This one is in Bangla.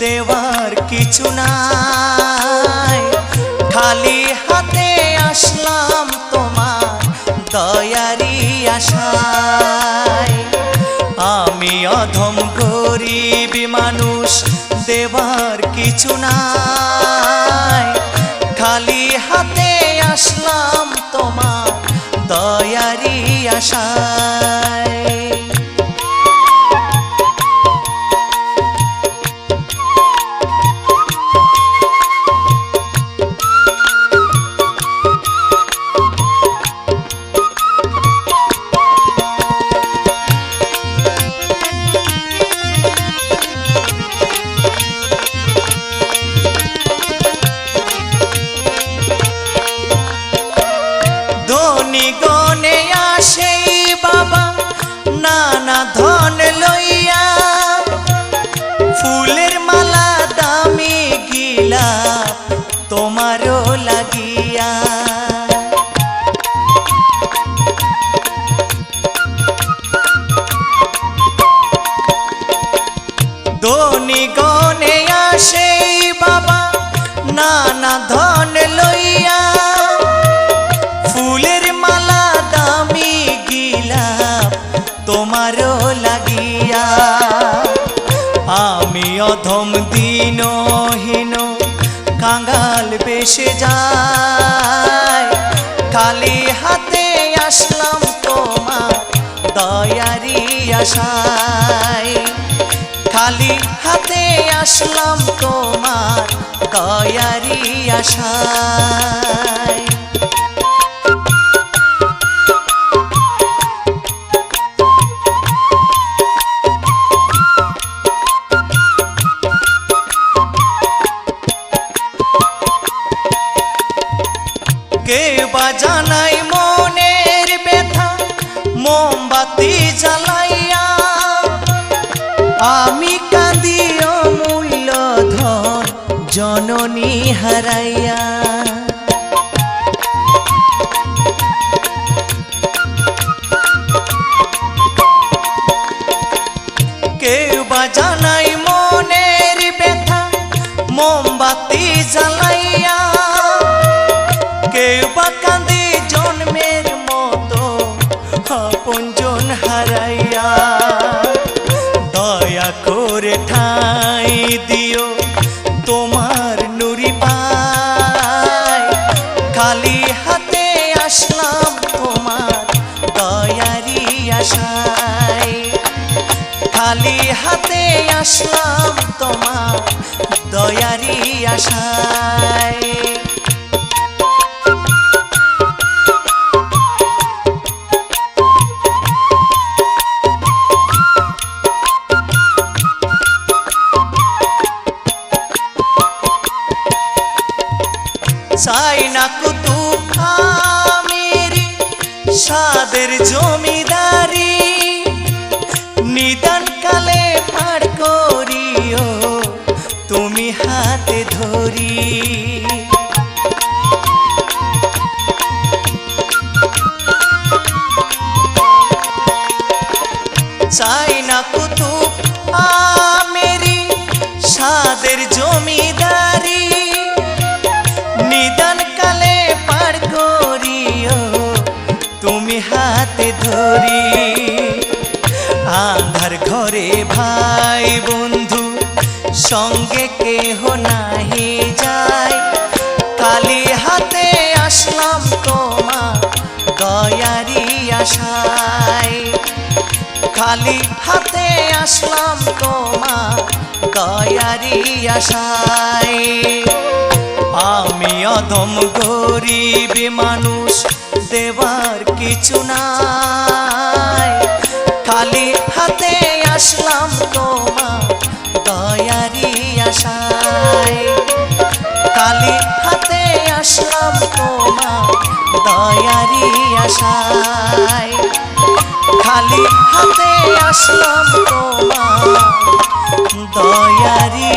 দেওয়ার কিছু নাই, খালি হাতে আসলাম তোমার দয়ারি আশায়। আমি অধম গরিব মানুষ, দেওয়ার কিছু নাই, খালি হাতে আসলাম তোমার দয়ারি আশায়। গনে আসে বাবা নানা ধন লইয়া, ফুলের মালা দামি গিলা তোমারও লাগিয়া। ধনী গনে আসে বাবা নানা ধন লইয়া, ফুলের মালা দামি গিলা তোমারও লাগিয়া। আমি অধম দীনহীন কাঙ্গাল বেশে যাই, খালি হাতে আসলাম তোমার দয়ারি আশায়। খালি হাতে আসলাম তোমার দয়ারি আশায়। কেউ বা জানাই মনের ব্যথা মোমবাতি জ্বালাইয়া, আমি কাঁদি অমূল্য ধন জননী হারাইয়া। কেউ বা জানাই মনের ব্যথা মোমবাতি জ্বালাইয়া, কেউ বা কাঁদে জন্মের মতো আপনজন হারাইয়া। দয়া করে ঠাঁই দিও তোমার নুরি পায়, খালি হাতে আসলাম তোমার দয়ারি আশায়। খালি হাতে আসলাম তোমার দয়ারি আশায়। চাই না কুতুব আমিরি সাদের জমিদারি, নিদান কালে পার করিও তুমি হাতে ধরি। চাই না কুতুব আমিরি সাদের জমিদারি, নিদান কালে পার করিও তুমি হাতে ধরি। আন্ধার ঘরে ভাই বন্ধু সঙ্গে কেহ নাহি যায়, খালি হাতে আসলাম তোমার দয়ারি আশায়। খালি হাতে আসলাম তোমার দয়ারি আশায়। আমি অধম গরিব মানুষ, দেওয়ার কিছু নাই, খালি হাতে আসলাম তোমার দয়ারি আশায়। খালি হাতে আসলাম তোমার দয়ারি আশায়। খালি হাতে আসলাম তোমার দয়ারি